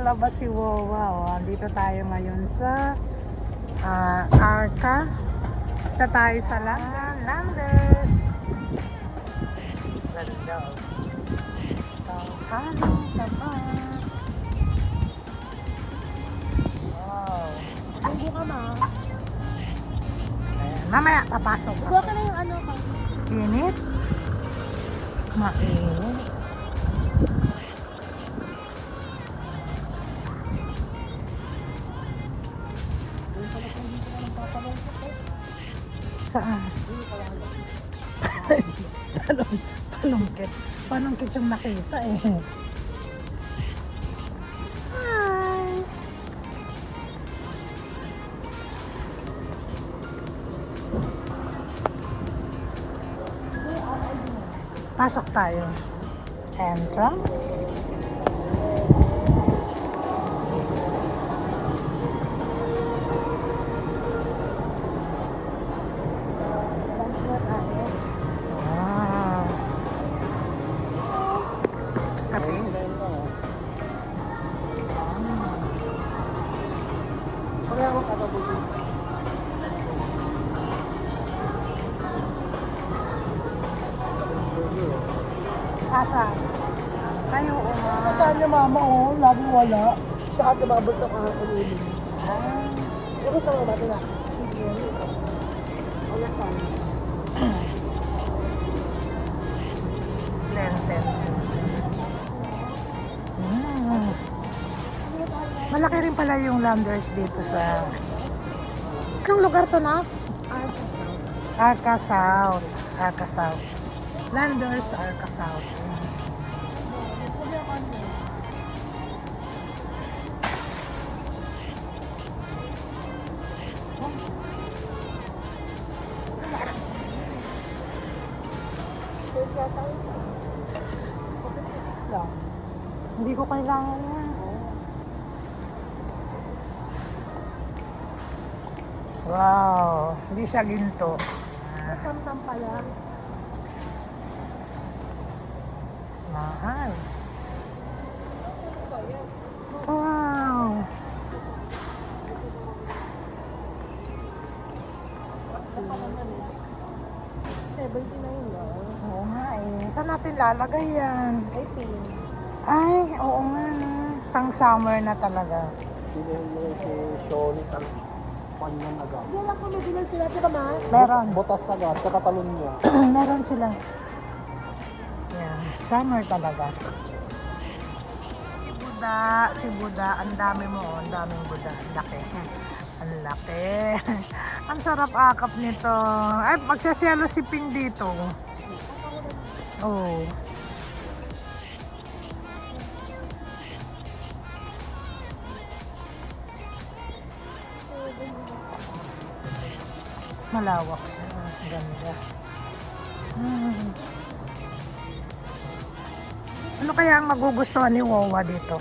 palabas si Wawa. Oh. Andito tayo ngayon sa Arca. Dito tayo sa Landers. Ganda. Tanghaling taba. Wow. Hindi ka ma. Ayan. Mamaya, papasok Buka ako. ka na yung ano ka. Init? Mainit. Saan? Panungkit. Panungkit yung nakita eh. Hi! Pasok tayo. Entrance. Wow. Kape. Asan? Ay, oo nga. Saan niya mama oh? Laging wala. Siya ate babasa ka ako ulit. Ah, Yung gusto mo ba ito na? Sige. Wala saan. Lenten sushi. Malaki rin pala yung Landers dito sa... Anong lugar to na? Arca South. Arca South. Landers, Arca South. So, yata ito. 56 lang. Hindi ko kailangan yan. Wow, hindi siya ginto. Samsam pala. Mahal. Wow. Ito pa naman eh. 79 lang. Oo nga eh. Saan natin lalagay yan? Ay, pin. Ay, oo nga no. Pang summer na talaga. Pinili si Solid ang panyan agad. Hindi lang kung may bilang sila. Di ba ma? Meron. Botas agad, katatalon niya. Meron sila. Yan. Summer talaga. Si Buda, ang dami mo, ang daming Buda. Ang laki. Ang laki. Ang sarap akap nito. Ay, magsasyelo si Ping dito. Oh. Malawak siya. Ang ganda. Ano kaya ang magugustuhan ni Wawa dito?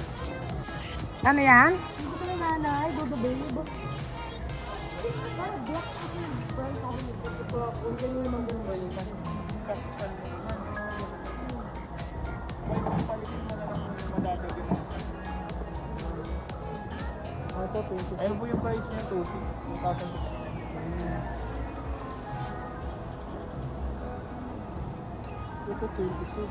Ano yan? Hindi ko na nanay. Dodo babe. Parang black kasi. Brown kasi. Ito, kung ganyan naman doon. Ito, 20. Ayun po yung price niya, 2,600. Ito, 26.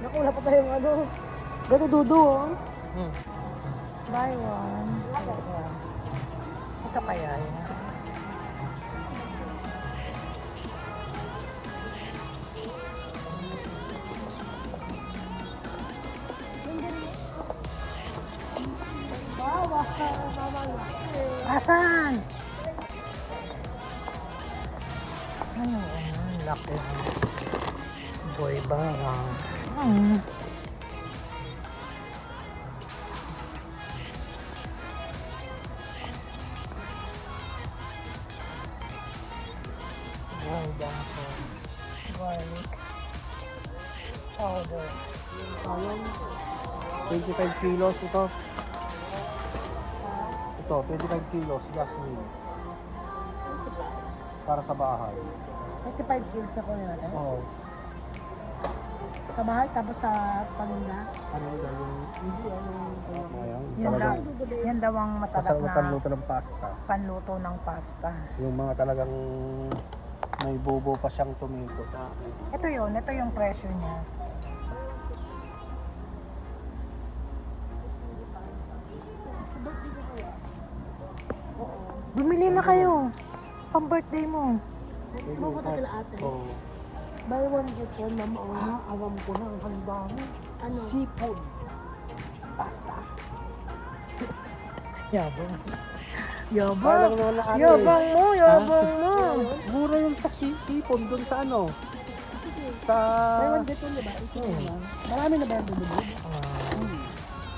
Naku, wala pa tayong ano. Gato dudo oh. Buy one. Get one. Ito kaya yan. Wow, mama laki. Asan? Ano? Ang laki. Boy barang. Ganda ako. Garlic. Powder. Ayun. 25 kilos ito. Ito, 25 kilos, jasmine. para sa bahay. 35 kilos na kunin natin. Oo. Sa bahay, tapos sa paninda. Ano yung hindi Yan daw, talagang yan daw ang masarap masarap na na panluto ng pasta. panluto ng pasta. Yung mga talagang may bubo pa siyang tomato. Ito yung presyo niya. Sa birthday ko kaya. Oo. Bumili na kayo. Pang birthday mo. Mabuta kila ate. Oo. Buy one get one, ma'am. Oh. Alam ko na ang handa mo. Ano? Seafood. Pasta. Yabang. Alam naman na ano eh. Yabang mo. Mura yung sa seafood dun sa ano. Sige. Sa... Buy one get one, diba? Ito na. Marami na ba yung bumili?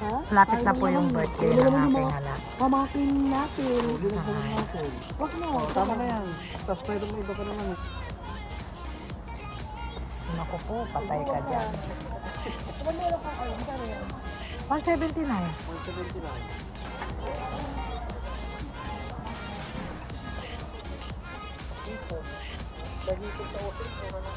Ha? Lapit na po yung birthday ng aking anak. Pamakin natin. Ginagawa natin. Wag na. Tama na yan. Tapos mayroon may iba pa naman. Naku po, patay ka dyan. Kung meron ka, ano, magkano yan? 179. 170 lang. Dagito sa osin, pero na.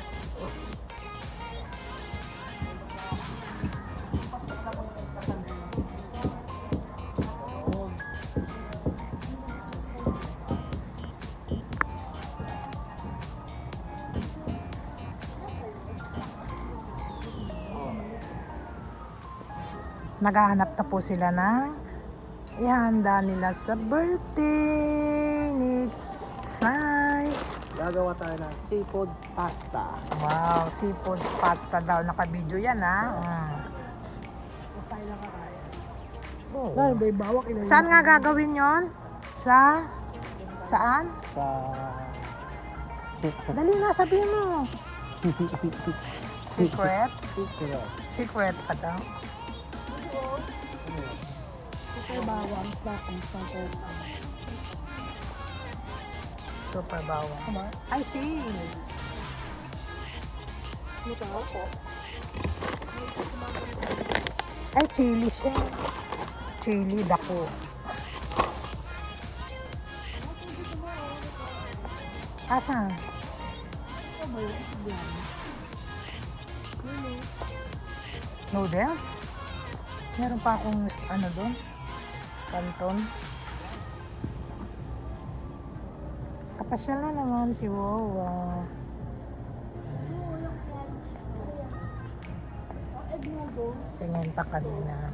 Naghahanap na po sila ng ihanda nila sa birthday ni Sai. Gagawa tayo ng seafood pasta. Wow, seafood pasta daw. Naka-video yan ha. Masay lang ka kaya. Oh. Lalo ba yung bawak? Saan nga gagawin yon? Saan? Sa... Dali na, sabihin mo. Secret? Secret pa daw. Super bawang, snacking, snacking. Super bawang. Tama? I see. Ito ako. Ay, chili siya. Chili, dako. Asan? Ito ba yung yan? Noodles? Meron pa akong ano doon? Canton. Kapasyal na naman si Wawa. Egg noodles. Tingin pa kanina.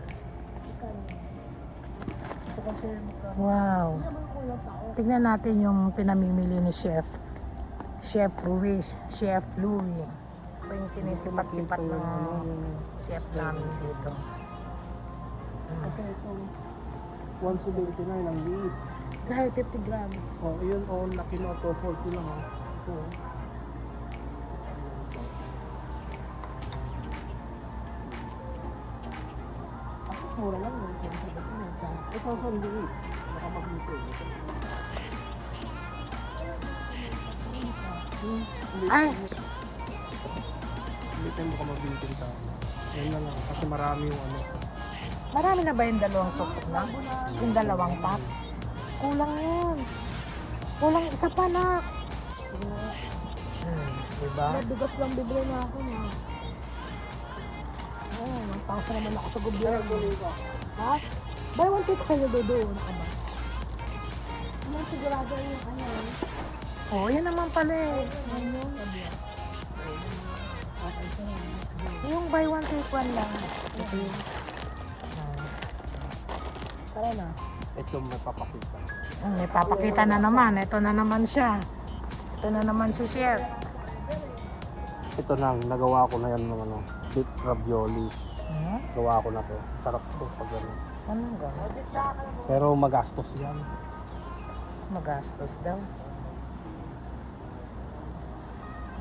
Ito kasi magkano. Wow. Ano naman kulang tao? Tignan natin yung pinamimili ni Chef. Chef Louis. Chef Louis. Ito yung sinisipat-sipat ng chef namin dito. Kasi itong 179 ang liit. 50 grams. Oh, yun oh, laki na 240 lang oh. Oo. Tapos mura lang yun. Sinasagot na yan sa... 2,000 liit. Baka magluto eh. Ay! Hindi tayo baka magbintin tayo. Yan na lang. Kasi marami yung ano. Marami na ba yung dalawang sukot na? Yung dalawang pack? Kulang yun. Kulang isa pa na. Diba? Bigas lang bibili na ako na. Oo, nagpasa naman ako sa gobyerno. Ha? Buy one take sa'yo, Dodo. Ano ka ba? Ano sigurado yung ano? Oo, yan naman pala eh. Ano yung kabiyat? Okay, so Yung buy one take one lang. ito yung... Tara na. Ito may papakita. May papakita na naman. Ito na naman siya. Ito na naman si Chef. Ito na, nagawa ko na yan ng ano, beef ravioli. Hmm? Gawa ko na to. Sarap to pag ano. Anong gano'n? Pero magastos yan. Magastos daw.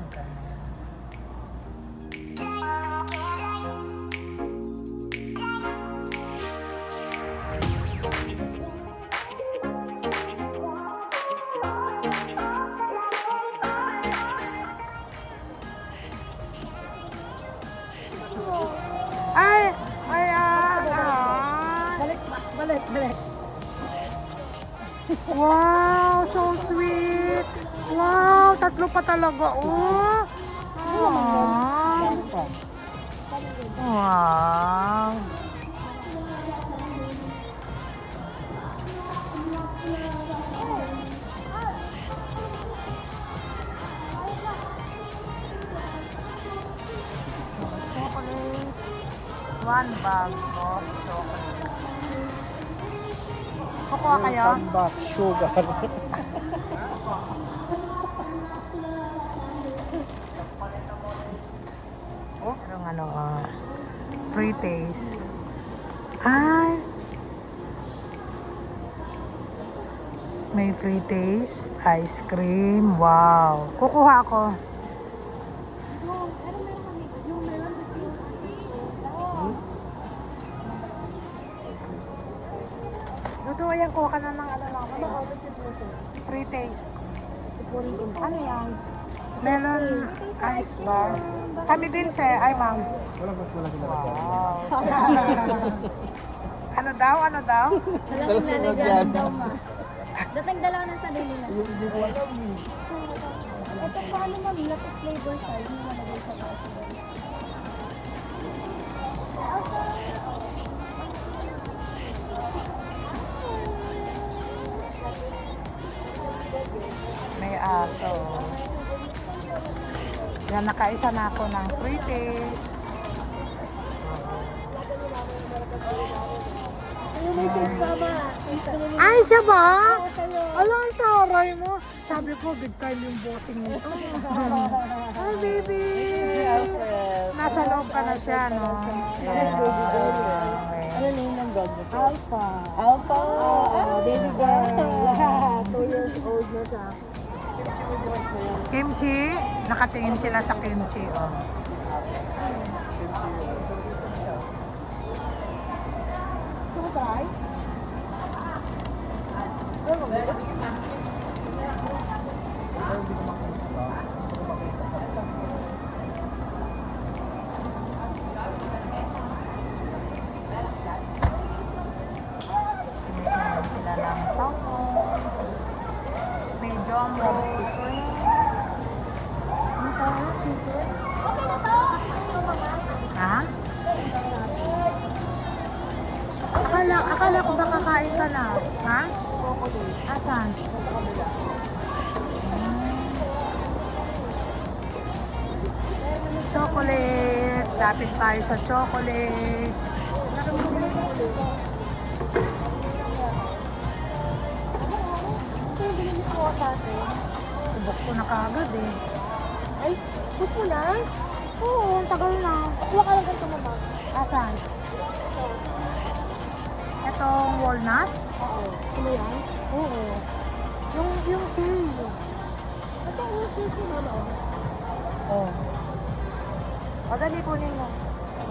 Magkano yan? Ay! Ayan! Ah! Balik. Wow! So sweet! Wow! Tatlo pa talaga, oh. Wow. Wow. Chocolate. One bag of chocolate. Kukuha kayo? Tambak, sugar. Merong ano, free taste. Ay! May free taste. Ice cream. Wow. Kukuha ako. Dudu, ayan, kuha ka na ng ano natin. Free taste. Ano yan? Melon ice bar. Kami din siya. Ay, ma'am. Walang mas malaki na Wow. Ano daw? Ano daw? Alam kong lalagyan daw, ma. Dating dalawa ng sarili na. Hindi ko alam. Ito paano, ma'am? Latte flavor size na nalagay sa taas. May aso. Yan, nakaisa na ako ng free taste. Ayun, may face, mama. Ay, siya ba? Alam, ang taray mo. Sabi ko, big time yung bossing nito. Hi, baby! Nasa loob ka na siya, no? Ano name ng dog? Alpha. Alpha. Baby girl. 2 years old na siya. Kimchi. Nakatingin sila sa kimchi, oh. Gusto mo try? Tinitingnan sila ng salmon. May jumbo shrimp. Ha? Akala ko ba kakain ka na? Ha? Asan? Chocolate. Lapit tayo sa chocolate. Ito yung binili ko sa atin. Ubus ko na kaagad eh. Ay, gusto mo na? Oo, ang tagal na. Kuha ka lang ganito, mama. Asan? Itong walnut? Oo. Gusto mo yan? Oo. Yung sale. Ito yung sushi, mama. Oo. O, dali kunin mo.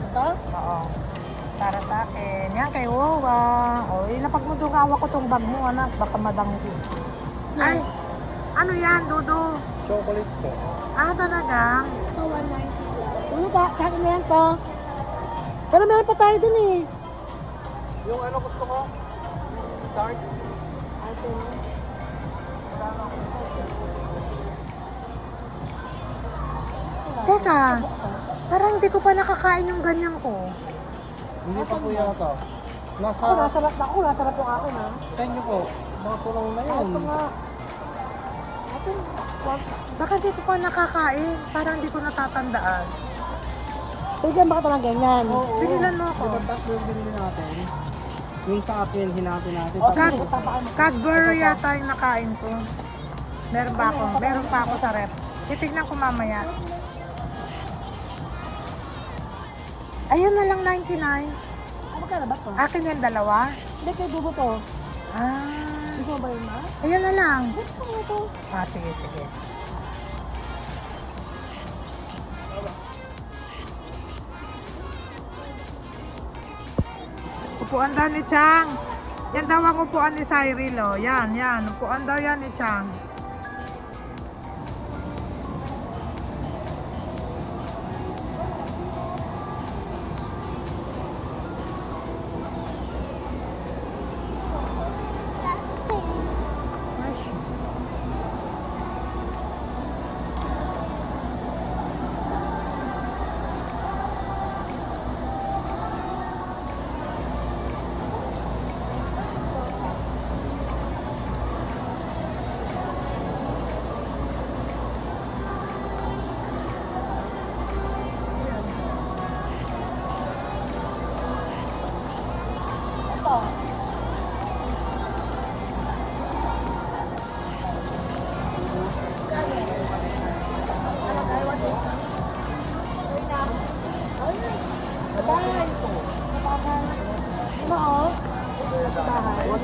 Ito? Oo. Para sa akin. Yan kay Wawa. O, ilapag mo doon kawa ko tong bag mo, anak. Baka madanggi. Ay, ano yan, Dudu? Chocolate po. Ah, talaga? Ito, 190. Ano ba? Sa akin na yan to. Pero meron pa tayo dun eh. Yung ano gusto ko? Dark. Teka, parang hindi ko pa nakakain yung ganyan ko. Hindi pa po yata. Nasa Ako, nasarap na ako. Nasarap yung akin ha. sa inyo po. Mga tulong na yun. Ito nga. Ito, Baka hindi ko pa nakakain. Parang hindi ko natatandaan. bigyan ba ka ng ganyan? Binilan mo ako. Yung tatlo yung binili natin. Yung sa akin, hinati natin. O, Sad- sige, papaan. Cadbury yata yung nakain ko. Meron pa ako. Meron pa ako sa rep. Titignan ko mamaya. Ayun na lang 99. Magkano ba to? Akin yung dalawa. Hindi, kay Dubo to. Ah, Gusto mo ba yun, ma? ayun na lang. Gusto mo to. Ah, sige, sige. Upuan daw ni Chang. Yan daw ang upuan ni Cyril, oh. Yan, yan. Upuan daw yan ni Chang.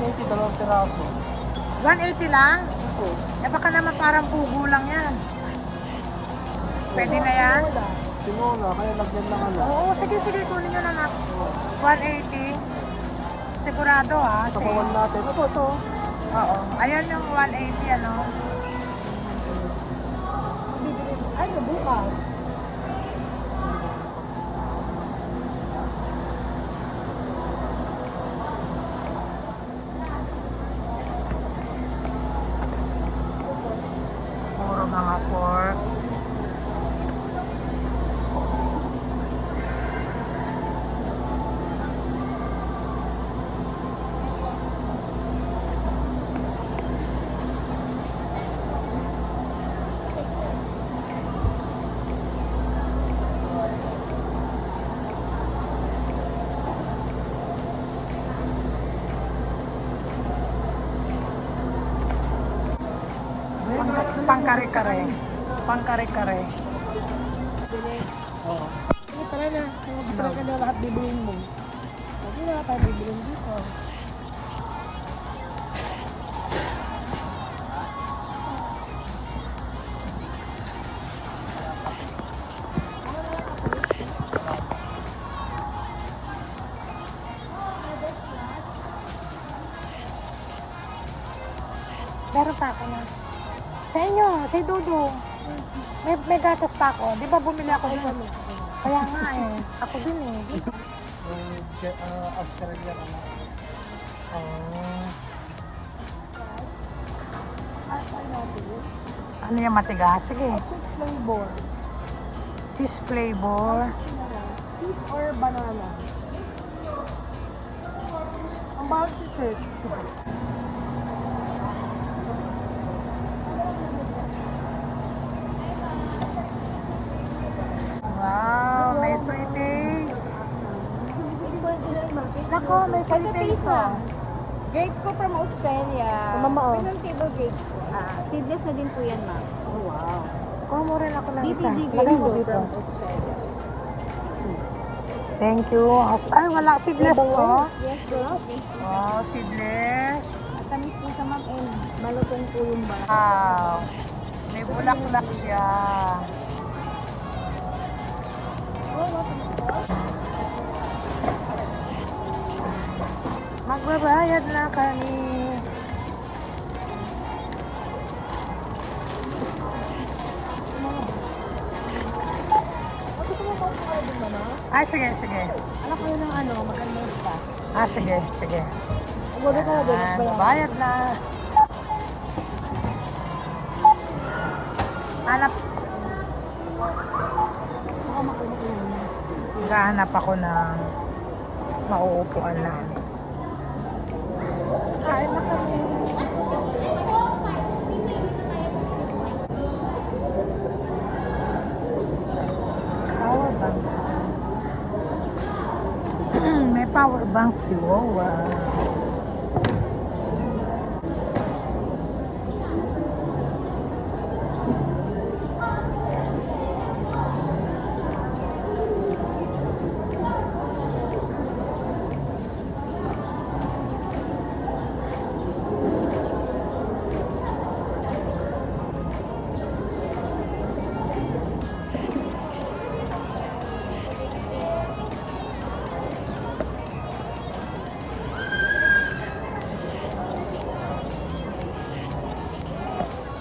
180, dalawang piraso. 180 lang? Ito. Eh baka naman parang pugo lang yan. Pwede na yan? Tinola, kaya lagyan lang ano. Oo, sige, kunin nyo na na. 180. Sigurado ha? Sabawan natin. Ito. Oo. Ayan yung 180 ano. Ay, bukas. Puro mga pork. Pangkare-kare. Pangkare-kare. Oo. Sige, tara na. Tara ka na lahat bibilin mo. Sige na, tayo bibilin dito. Meron pa ako na. Sa inyo, si Dudu. May gatas pa ako. Di ba bumili ako dun? Kaya nga eh. Ako din eh. Oscar yan. Oh. Ano yung matigas? Sige. Cheese flavor. Cheese flavor. Cheese or banana? Ang bawal si Church. Wow, may free taste. Nako, may free taste to. Grapes po from Australia. Mama, oh. Pinong table grapes po. Seedless na din po yan, ma'am. Oh, wow. Kuha mo rin ako ng isa. DTG Lagay grapes mo po dito. from Australia. Thank you. Ay, wala. Seedless to. Yes, po. Oh, seedless. Matamis po sa ma'am and malutong po yung balat. Wow. May bulaklak siya. Magbabayad na kami. Gusto mo ba kayo din na? Ay, sige. Anak kayo ng ano, magandang spa. Sige. Wala ka na din. Ayan, bayad na. Hanap. Naghahanap ako ng mauupuan namin. Kain na kami. Power bank. May power bank si Wawa.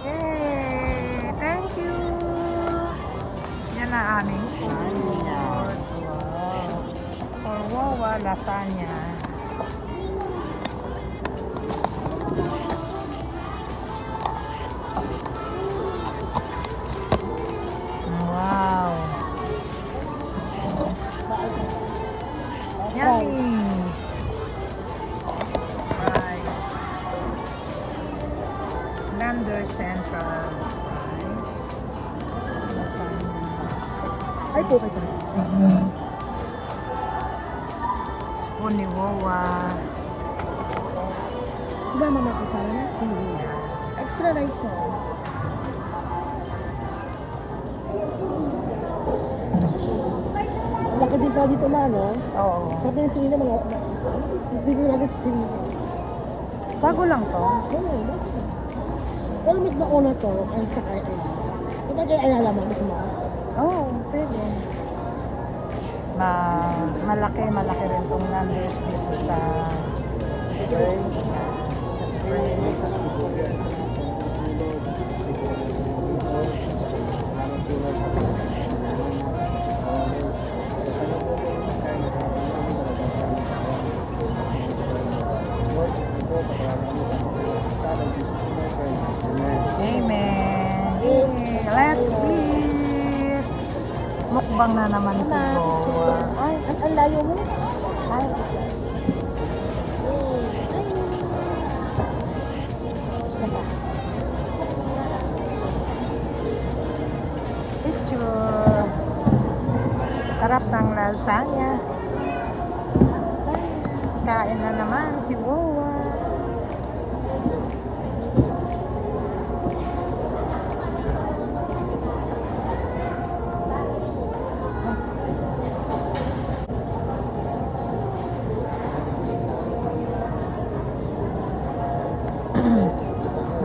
Yay! Thank you! Yan ang aming food. Wow! For Wawa, lasagna. Wow! Yummy! Rice. Lander Central. Rice. Lasagna. Ay, po kayo. Spoon ni Wawa. Sila mama ko sana. Extra rice na. Laki din pala dito na, no? Oo. Sabi ng sili na mga... Hindi ko lagi sa sili. Bago lang to. Oo, bakit? Pero mas nauna to, ang sa kaya ay. Ito kayo alala mo, gusto mo? Oo, pwede. Malaki rin tong Landers dito sa Amen. Let's eat. Mukbang na naman si Boa. Ay, ang layo mo. Ay. Picture. Sarap ng lasagna. Kain na naman si Boa.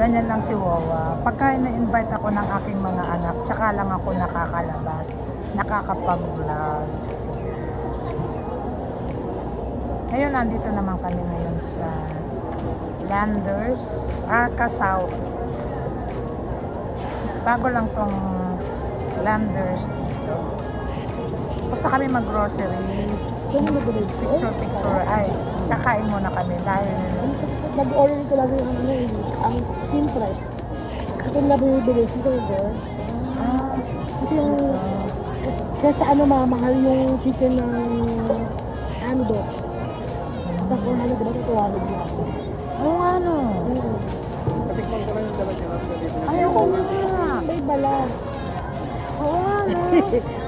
Ganyan lang si Wawa. Pagka na-invite ako ng aking mga anak, tsaka lang ako nakakalabas, nakakapag-vlog. Ngayon, nandito naman kami ngayon sa Landers, Arca South. Bago lang tong Landers dito. Basta kami mag-grocery, picture. Ay, kakain muna kami dahil Nag-order ko lagi ang ano eh, ang thin fries. Ito na binibili, ito yung girl. Kasi yung, kesa ano mamahal yung chicken ng Andox. Sa 400, diba? 200 lang. oo nga no. Katikman ko lang yung dala-dala. Ayoko na. May balat. Oo nga no.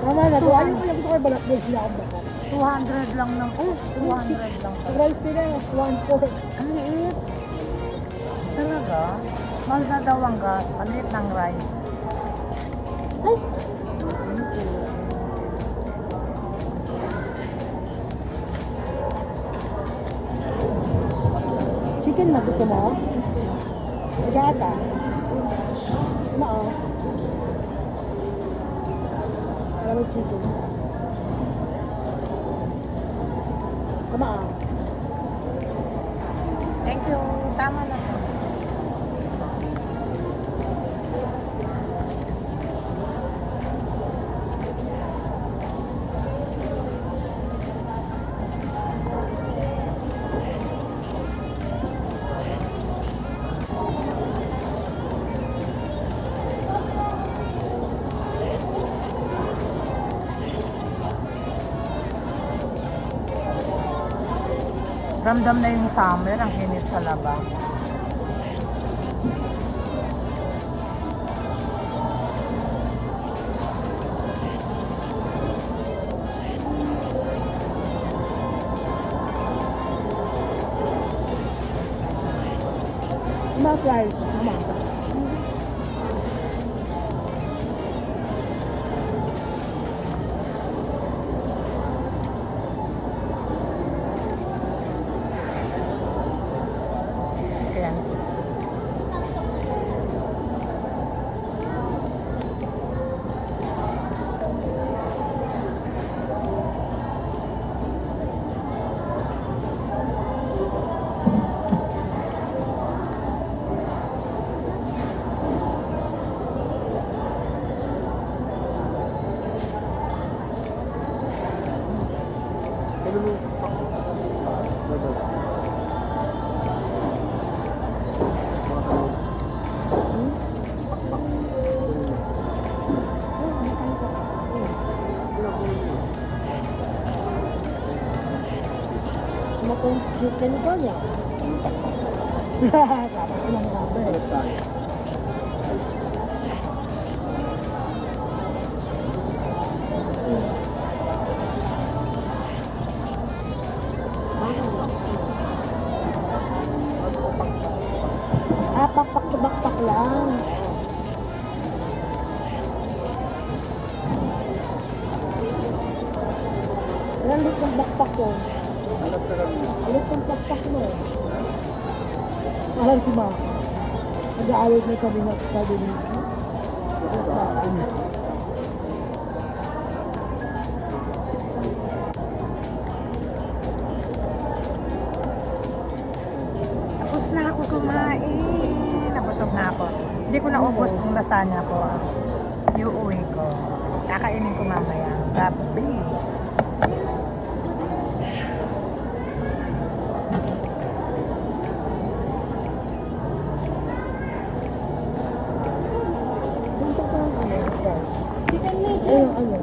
Tama na, kung ayaw ko lang gusto ko yung balat, may sila akong balat. 200 lang ng, 200 lang Ang pala. rice nila, 1/4. Ang liit. Talaga? Mahal na daw ang gas. Ang liit ng rice. Ay! Chicken na gusto mo? Gata. Oo. Alam mo chicken. Tama ah. Thank you. Tama na to. Ramdam na yung summer, ang init sa labas. Tama fries. Tama. Chicken. Sumakong chicken ko niya. Dapat ko lang sabi. Ah, pakpak to bakpak lang. Ilan lit ng bakpak ko? Alit ng bakpak mo. Parang si Ma. Nag-aalay siya sabi niya. Tapos na ako kumain. Nabusog na ako. Hindi ko naubos ng lasagna ko. Iuwi ko. Kakainin ko mamaya. Gabi. Gusto ko ng ano, fries. Ayun, ano.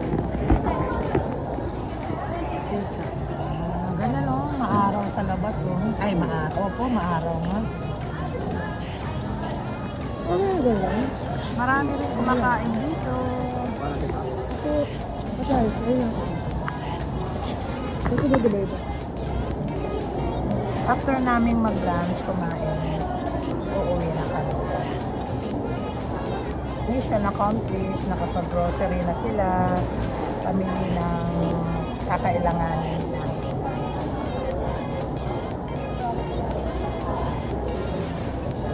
Ganyan o. Maaraw sa labas o. Ay, opo, maaraw nga. Ano yung gano'n? Marami rin kumakain dito. Guys, ayun. Ito na diba ito? After naming mag-lunch, kumain, uuwi na kami. Mission accomplished, nakapag-grocery na sila, pamili ng kakailanganin na.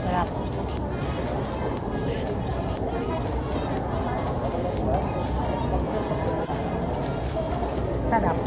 Sarap. Sarap.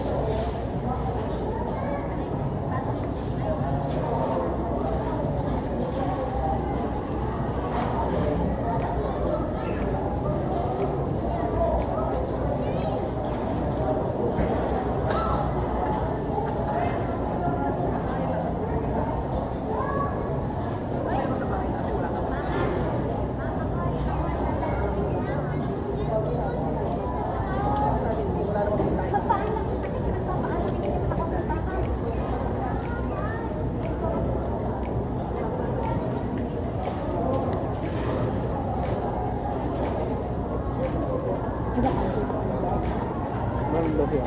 Meron daw siya.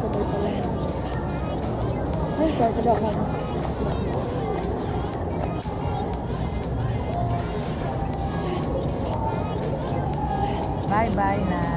Sabay pa lang. Ay, kaya ka ako. Bye-bye na.